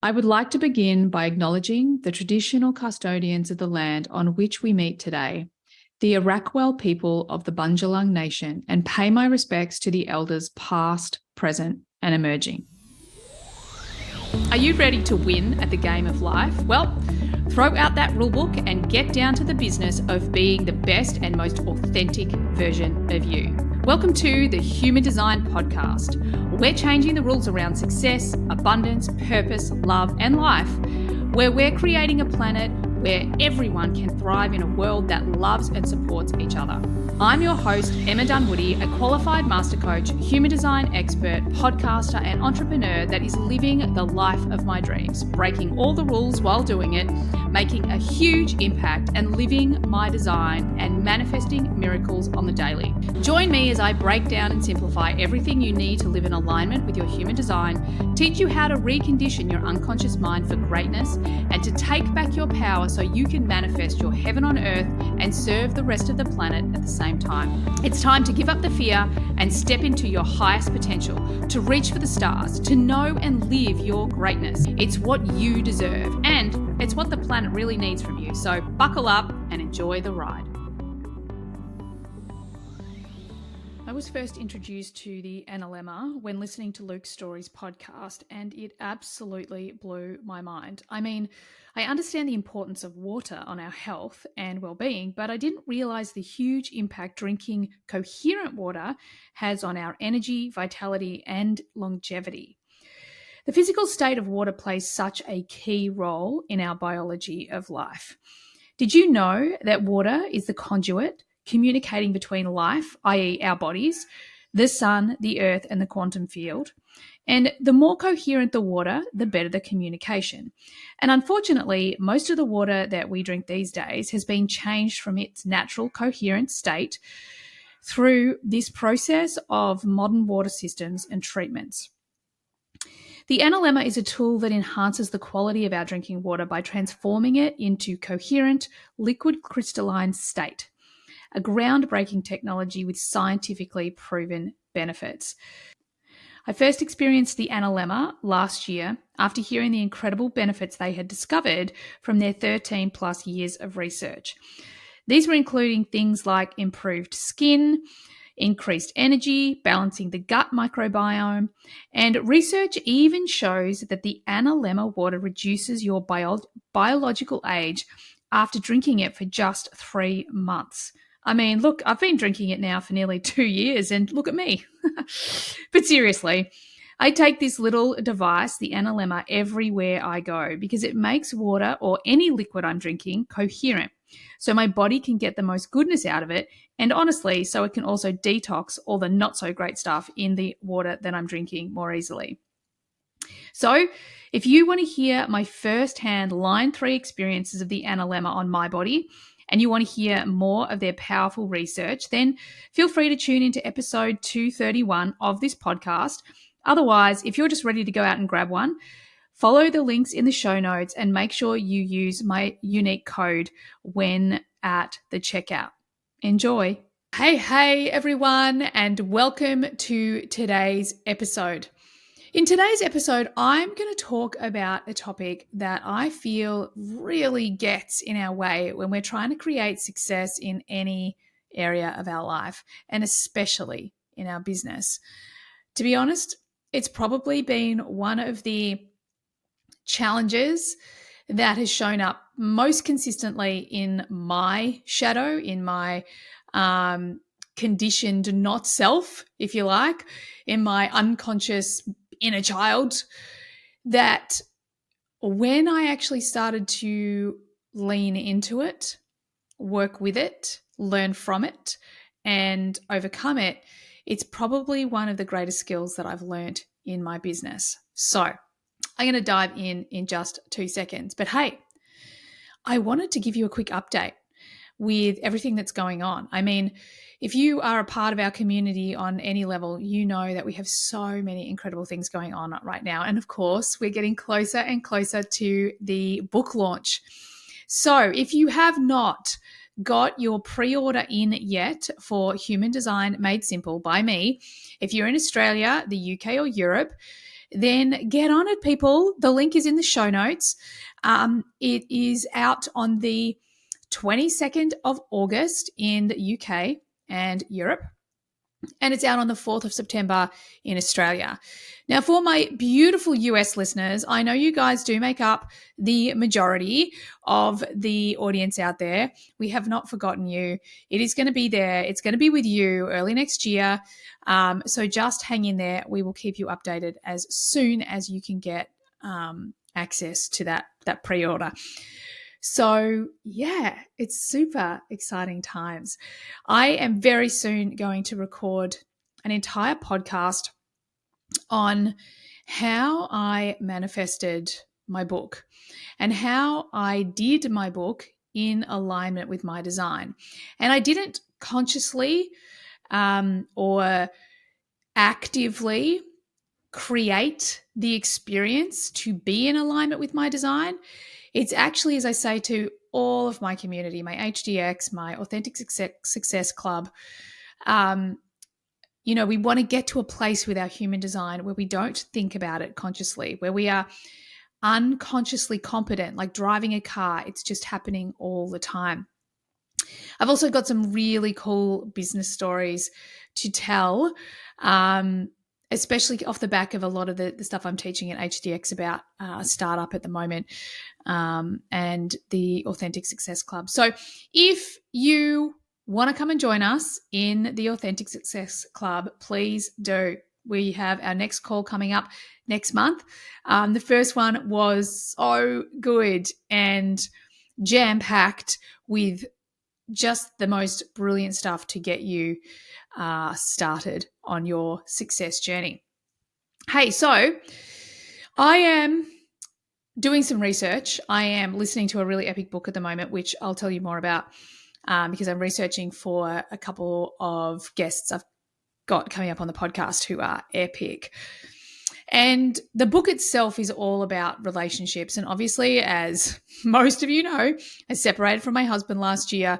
I would like to begin by acknowledging the traditional custodians of the land on which we meet today, the Arakwal people of the Bundjalung Nation, and pay my respects to the elders past, present, and emerging. Are you ready to win at the game of life? Well, throw out that rulebook and get down to the business of being the best and most authentic version of you. Welcome to the Human Design Podcast. We're changing the rules around success, abundance, purpose, love, and life, where we're creating a planet where everyone can thrive in a world that loves and supports each other. I'm your host, Emma Dunwoody, a qualified master coach, human design expert, podcaster, and entrepreneur that is living the life of my dreams, breaking all the rules while doing it, making a huge impact, and living my design and manifesting miracles on the daily. Join me as I break down and simplify everything you need to live in alignment with your human design, teach you how to recondition your unconscious mind for greatness, and to take back your power so you can manifest your heaven on earth and serve the rest of the planet at the same time. It's time to give up the fear and step into your highest potential, to reach for the stars, to know and live your greatness. It's what you deserve, and it's what the planet really needs from you. So buckle up and enjoy the ride. I was first introduced to the Analemma when listening to Luke Story's podcast, and it absolutely blew my mind. I mean, I understand the importance of water on our health and well-being, but I didn't realize the huge impact drinking coherent water has on our energy, vitality, and longevity. The physical state of water plays such a key role in our biology of life. Did you know that water is the conduit communicating between life, i.e. our bodies, the sun, the earth, and the quantum field? And the more coherent the water, the better the communication. And unfortunately, most of the water that we drink these days has been changed from its natural coherent state through this process of modern water systems and treatments. The Analemma is a tool that enhances the quality of our drinking water by transforming it into coherent, liquid crystalline state, a groundbreaking technology with scientifically proven benefits. I first experienced the Analemma last year after hearing the incredible benefits they had discovered from their 13 plus years of research. These were including things like improved skin, increased energy, balancing the gut microbiome, and research even shows that the Analemma water reduces your biological age after drinking it for just 3 months. I mean, look, I've been drinking it now for nearly 2 years and look at me. But seriously, I take this little device, the Analemma, everywhere I go because it makes water or any liquid I'm drinking coherent. So my body can get the most goodness out of it, and honestly, so it can also detox all the not so great stuff in the water that I'm drinking more easily. So if you want to hear my first-hand line 3 experiences of the Analemma on my body, and you want to hear more of their powerful research, then feel free to tune into episode 231 of this podcast. Otherwise, if you're just ready to go out and grab one, follow the links in the show notes and make sure you use my unique code when at the checkout. Enjoy. Hey everyone, and welcome to today's episode. In today's episode, I'm going to talk about a topic that I feel really gets in our way when we're trying to create success in any area of our life, and especially in our business. To be honest, it's probably been one of the challenges that has shown up most consistently in my shadow, in my conditioned not self, if you like, in my unconscious inner child, that when I actually started to lean into it, work with it, learn from it, and overcome it, it's probably one of the greatest skills that I've learned in my business. So I'm going to dive in just 2 seconds. But hey, I wanted to give you a quick update with everything that's going on. I mean, if you are a part of our community on any level, you know that we have so many incredible things going on right now. And of course, we're getting closer and closer to the book launch. So if you have not got your pre-order in yet for Human Design Made Simple by me, if you're in Australia, the UK, or Europe, then get on it, people. The link is in the show notes. It is out on the 22nd of August in the UK and Europe, and it's out on the 4th of September in Australia. Now, for my beautiful US listeners, I know you guys do make up the majority of the audience out there. We have not forgotten you. It is going to be there. It's going to be with you early next year. So just hang in there. We will keep you updated as soon as you can get access to that pre-order. So yeah, it's super exciting times. I am very soon going to record an entire podcast on how I manifested my book and how I did my book in alignment with my design. And I didn't consciously or actively create the experience to be in alignment with my design. It's actually, as I say to all of my community, my HDX, my Authentic Success Club, we want to get to a place with our human design where we don't think about it consciously, where we are unconsciously competent, like driving a car. It's just happening all the time. I've also got some really cool business stories to tell, especially off the back of a lot of the stuff I'm teaching at HDX about startup at the moment and the Authentic Success Club. So if you want to come and join us in the Authentic Success Club, please do. We have our next call coming up next month. The first one was so good and jam-packed with just the most brilliant stuff to get you started on your success journey. Hey, so I am doing some research. I am listening to a really epic book at the moment, which I'll tell you more about because I'm researching for a couple of guests I've got coming up on the podcast who are epic. And the book itself is all about relationships. And obviously, as most of you know, I separated from my husband last year.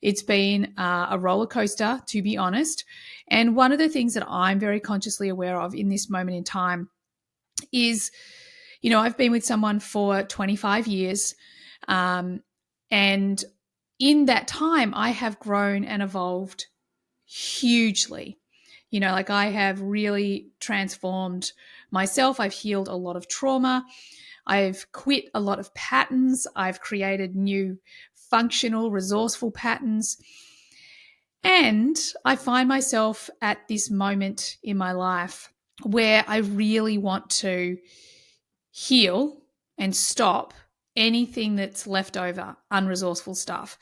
It's been a roller coaster, to be honest. And one of the things that I'm very consciously aware of in this moment in time is, I've been with someone for 25 years. And in that time, I have grown and evolved hugely. I have really transformed myself. I've healed a lot of trauma. I've quit a lot of patterns. I've created new functional, resourceful patterns. And I find myself at this moment in my life where I really want to heal and stop anything that's left over, unresourceful stuff.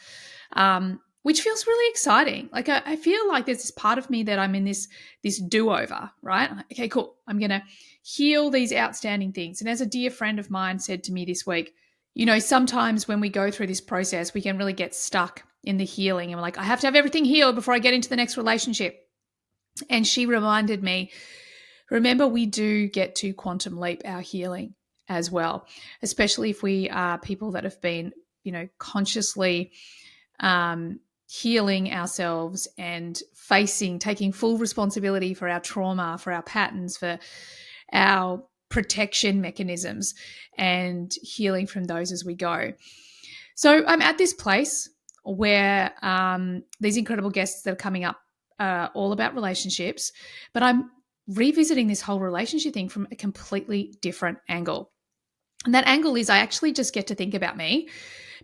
Which feels really exciting. Like I feel like there's this part of me that I'm in this do-over, right? Okay, cool. I'm going to heal these outstanding things. And as a dear friend of mine said to me this week, sometimes when we go through this process, we can really get stuck in the healing. And we're like, I have to have everything healed before I get into the next relationship. And she reminded me, remember, we do get to quantum leap our healing as well, especially if we are people that have been, consciously healing ourselves and taking full responsibility for our trauma, for our patterns, for our protection mechanisms and healing from those as we go. So I'm at this place where these incredible guests that are coming up are all about relationships, but I'm revisiting this whole relationship thing from a completely different angle. And that angle is I actually just get to think about me,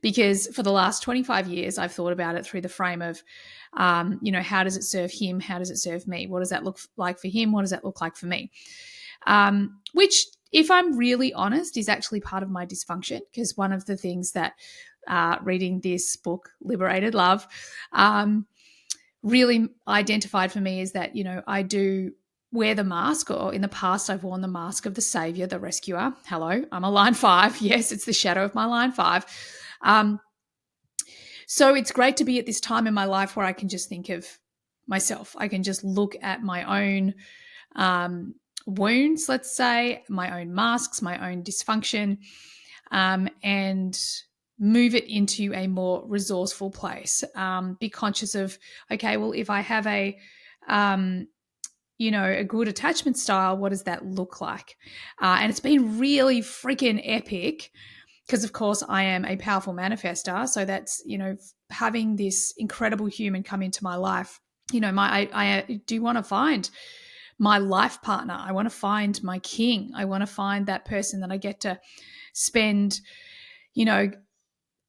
because for the last 25 years, I've thought about it through the frame of, how does it serve him? How does it serve me? What does that look like for him? What does that look like for me? Which, if I'm really honest, is actually part of my dysfunction, because one of the things that reading this book, Liberated Love, really identified for me is that, I do wear the mask, or in the past I've worn the mask of the savior, the rescuer. Hello, I'm a line 5. Yes, it's the shadow of my line 5. So it's great to be at this time in my life where I can just think of myself. I can just look at my own wounds, let's say, my own masks, my own dysfunction, and move it into a more resourceful place. Be conscious of, okay, well, if I have a good attachment style, what does that look like? And it's been really freaking epic because, of course, I am a powerful manifester. So that's, having this incredible human come into my life. I do want to find my life partner. I want to find my king. I want to find that person that I get to spend, an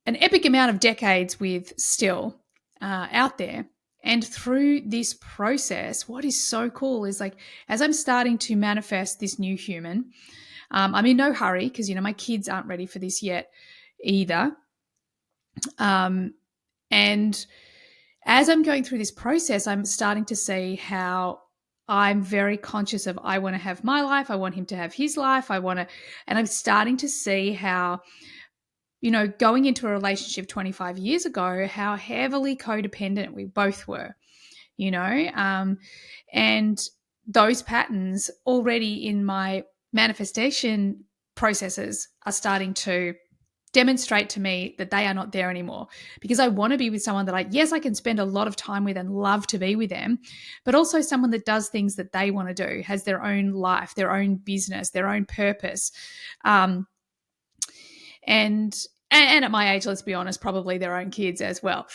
epic amount of decades with still out there. And through this process, what is so cool is like, as I'm starting to manifest this new human, I'm in no hurry because, my kids aren't ready for this yet either. And as I'm going through this process, I'm starting to see how I'm very conscious of, I want to have my life. I want him to have his life. And I'm starting to see how, going into a relationship 25 years ago, how heavily codependent we both were, and those patterns already in my manifestation processes are starting to demonstrate to me that they are not there anymore, because I want to be with someone that I can spend a lot of time with and love to be with them, but also someone that does things that they want to do, has their own life, their own business, their own purpose. And at my age, let's be honest, probably their own kids as well.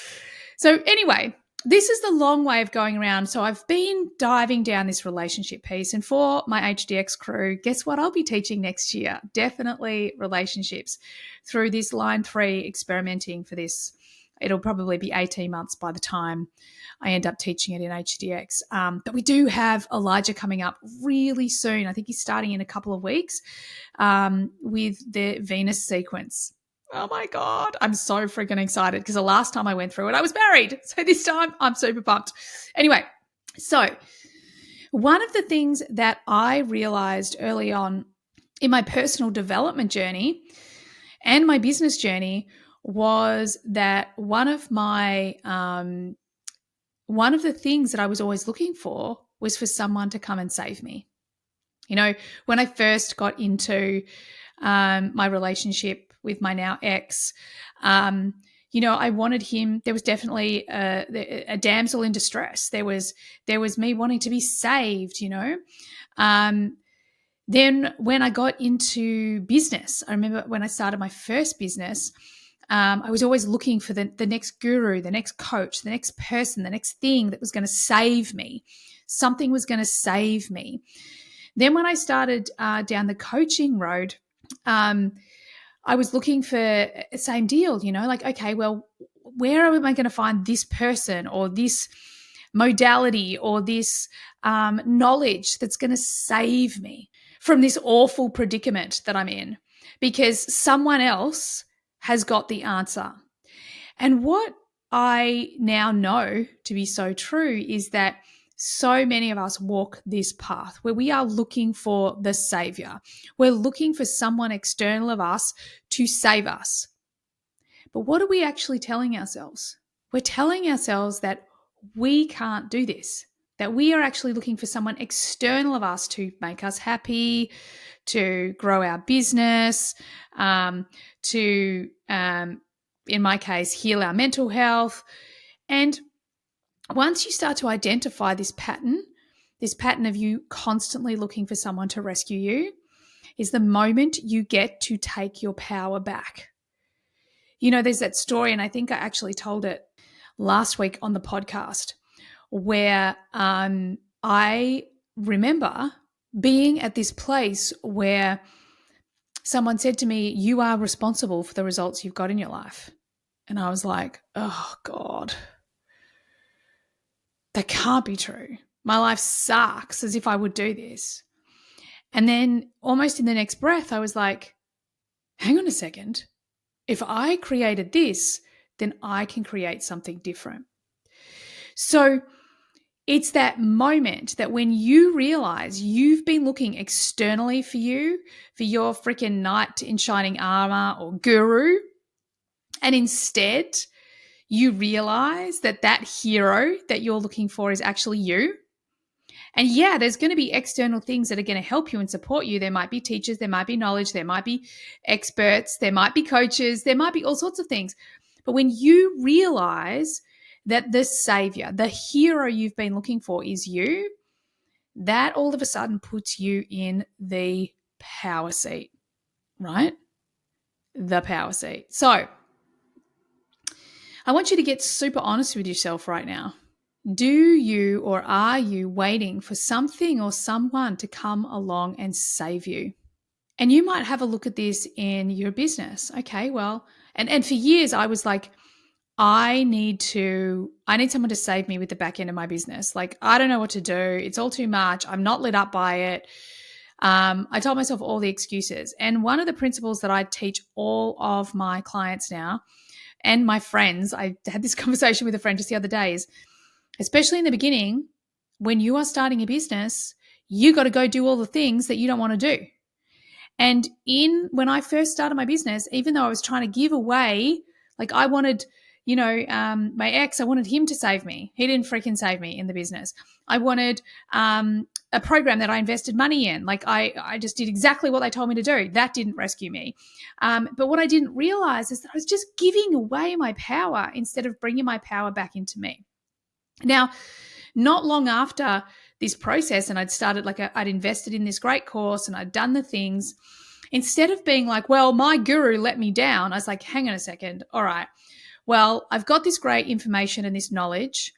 So anyway, this is the long way of going around. So I've been diving down this relationship piece. And for my HDX crew, guess what I'll be teaching next year? Definitely relationships through this line 3 experimenting for this. It'll probably be 18 months by the time I end up teaching it in HDX. But we do have Elijah coming up really soon. I think he's starting in a couple of weeks with the Venus sequence. Oh my God, I'm so freaking excited because the last time I went through it, I was married. So this time I'm super pumped. Anyway, so one of the things that I realized early on in my personal development journey and my business journey was that one of the things that I was always looking for was for someone to come and save me. When I first got into my relationship with my now ex, I wanted him. There was definitely a damsel in distress. There was me wanting to be saved, Then when I got into business, I remember when I started my first business, I was always looking for the next guru, the next coach, the next person, the next thing that was going to save me. Something was going to save me. Then when I started down the coaching road, I was looking for the same deal, like, okay, well, where am I going to find this person or this modality or this knowledge that's going to save me from this awful predicament that I'm in? Because someone else has got the answer. And what I now know to be so true is that so many of us walk this path where we are looking for the savior. We're looking for someone external of us to save us. But what are we actually telling ourselves? We're telling ourselves that we can't do this, that we are actually looking for someone external of us to make us happy, to grow our business, to, in my case, heal our mental health. And once you start to identify this pattern of you constantly looking for someone to rescue you, is the moment you get to take your power back. There's that story, and I think I actually told it last week on the podcast, where I remember being at this place where someone said to me, "You are responsible for the results you've got in your life." And I was like, oh God, that can't be true. My life sucks, as if I would do this. And then almost in the next breath, I was like, hang on a second. If I created this, then I can create something different. So it's that moment that when you realize you've been looking externally for your freaking knight in shining armor or guru, and instead you realize that hero that you're looking for is actually you. And yeah, there's going to be external things that are going to help you and support you. There might be teachers, there might be knowledge, there might be experts, there might be coaches, there might be all sorts of things. But when you realize that the savior, the hero you've been looking for is you, that all of a sudden puts you in the power seat, right? The power seat. So I want you to get super honest with yourself right now. Do you or are you waiting for something or someone to come along and save you? And you might have a look at this in your business. Okay, well, and for years I was like, I need someone to save me with the back end of my business. Like, I don't know what to do. It's all too much. I'm not lit up by it. I told myself all the excuses. And one of the principles that I teach all of my clients now and my friends, I had this conversation with a friend just the other day, is especially in the beginning, when you are starting a business, you got to go do all the things that you don't want to do. And when I first started my business, even though I was trying to give away, like I wanted, my ex, I wanted him to save me. He didn't freaking save me in the business. I wanted a program that I invested money in. Like I just did exactly what they told me to do. That didn't rescue me. But what I didn't realize is that I was just giving away my power instead of bringing my power back into me. Now, not long after this process, and I'd invested in this great course and I'd done the things, instead of being like, well, my guru let me down, I was like, hang on a second. All right. Well, I've got this great information and this knowledge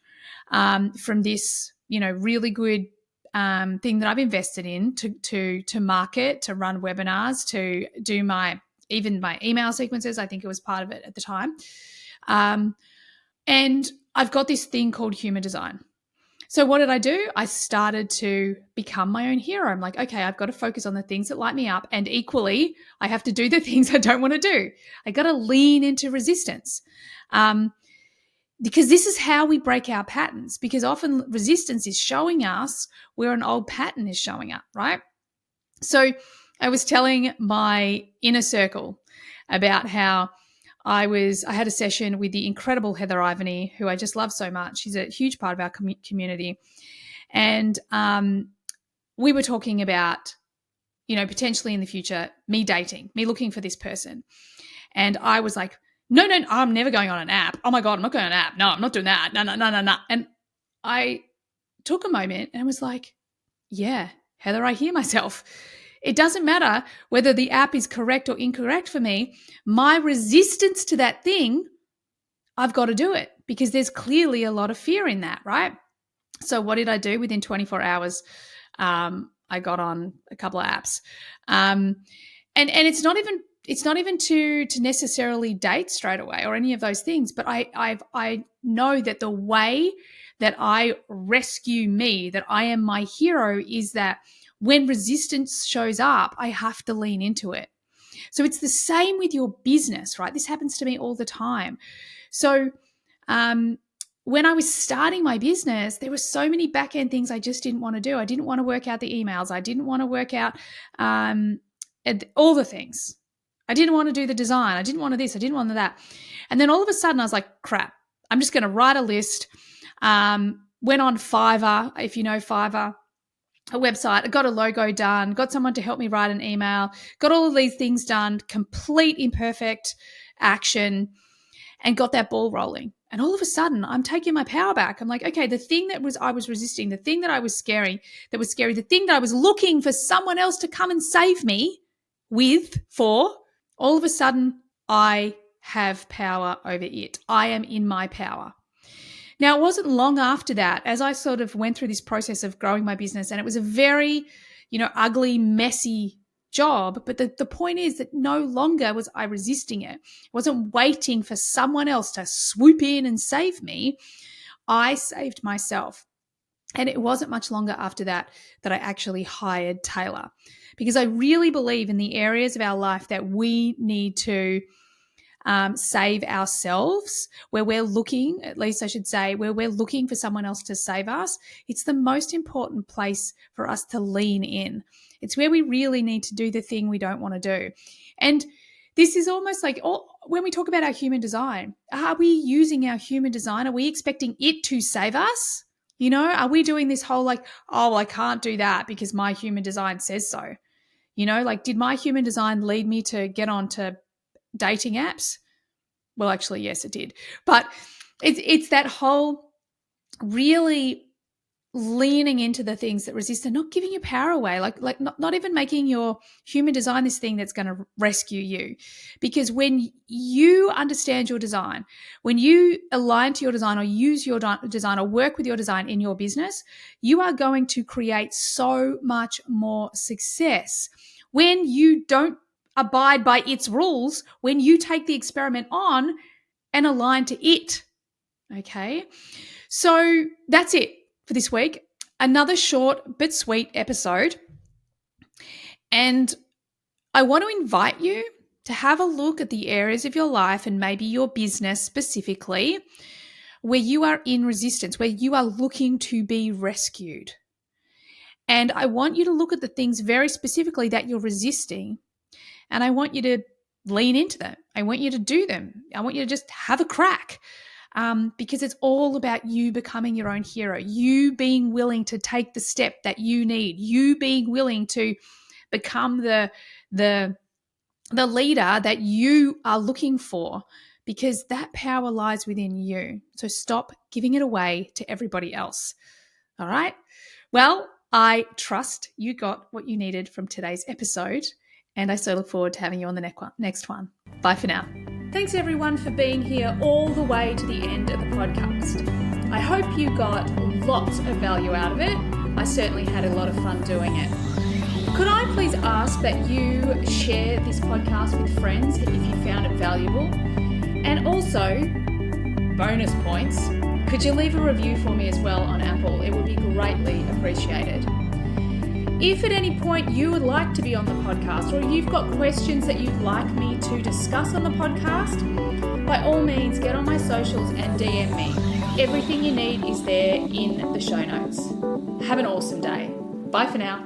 from this, really good thing that I've invested in to market, to run webinars, to do my email sequences. I think it was part of it at the time. And I've got this thing called human design. So what did I do? I started to become my own hero. I'm like, okay, I've got to focus on the things that light me up. And equally, I have to do the things I don't want to do. I got to lean into resistance. Because this is how we break our patterns, because often resistance is showing us where an old pattern is showing up, right? So I was telling my inner circle about how I had a session with the incredible Heather Ivany, who I just love so much. She's a huge part of our community. And we were talking about, potentially in the future, me dating, me looking for this person. And I was like, no, I'm never going on an app. Oh my God, I'm not going on an app. No, I'm not doing that. No. And I took a moment and I was like, yeah, Heather, I hear myself. It doesn't matter whether the app is correct or incorrect for me. My resistance to that thing, I've got to do it because there's clearly a lot of fear in that, right? So what did I do? Within 24 hours, I got on a couple of apps. And it's not even to necessarily date straight away or any of those things, but I know that the way that I rescue me, that I am my hero, is that when resistance shows up, I have to lean into it. So it's the same with your business, right? This happens to me all the time. So when I was starting my business, there were so many back-end things I just didn't want to do. I didn't want to work out the emails. I didn't want to work out all the things. I didn't want to do the design. I didn't want to this. I didn't want to that. And then all of a sudden I was like, crap, I'm just going to write a list. Went on Fiverr, if you know Fiverr, a website. I got a logo done, got someone to help me write an email, got all of these things done, complete imperfect action, and got that ball rolling. And all of a sudden, I'm taking my power back. I'm like, okay, the thing that I was resisting, the thing that I was scary, the thing that I was looking for someone else to come and save me for, all of a sudden, I have power over it. I am in my power. Now, it wasn't long after that, as I sort of went through this process of growing my business, and it was a very, ugly, messy job. But the point is that no longer was I resisting it. I wasn't waiting for someone else to swoop in and save me. I saved myself. And it wasn't much longer after that I actually hired Taylor, because I really believe in the areas of our life that we need to save ourselves, where we're looking, at least I should say, where we're looking for someone else to save us. It's the most important place for us to lean in. It's where we really need to do the thing we don't want to do. And this is almost like when we talk about our human design, are we using our human design? Are we expecting it to save us? Are we doing this whole like, oh, I can't do that because my human design says so? Did my human design lead me to get onto dating apps? Well, actually, yes, it did. But it's that whole really leaning into the things that resist and not giving your power away, like not even making your human design this thing that's going to rescue you. Because when you understand your design, when you align to your design or use your design or work with your design in your business, you are going to create so much more success. When you don't abide by its rules, when you take the experiment on and align to it. Okay, so that's it for this week. Another short but sweet episode. And I want to invite you to have a look at the areas of your life and maybe your business specifically where you are in resistance, where you are looking to be rescued. And I want you to look at the things very specifically that you're resisting. And I want you to lean into them. I want you to do them. I want you to just have a crack. Because it's all about you becoming your own hero, you being willing to take the step that you need, you being willing to become the leader that you are looking for, because that power lies within you. So stop giving it away to everybody else. All right? Well, I trust you got what you needed from today's episode, and I so look forward to having you on the next one. Bye for now. Thanks everyone for being here all the way to the end of the podcast. I hope you got lots of value out of it. I certainly had a lot of fun doing it. Could I please ask that you share this podcast with friends if you found it valuable? And also, bonus points, could you leave a review for me as well on Apple? It would be greatly appreciated. If at any point you would like to be on the podcast or you've got questions that you'd like me to discuss on the podcast, by all means get on my socials and DM me. Everything you need is there in the show notes. Have an awesome day. Bye for now.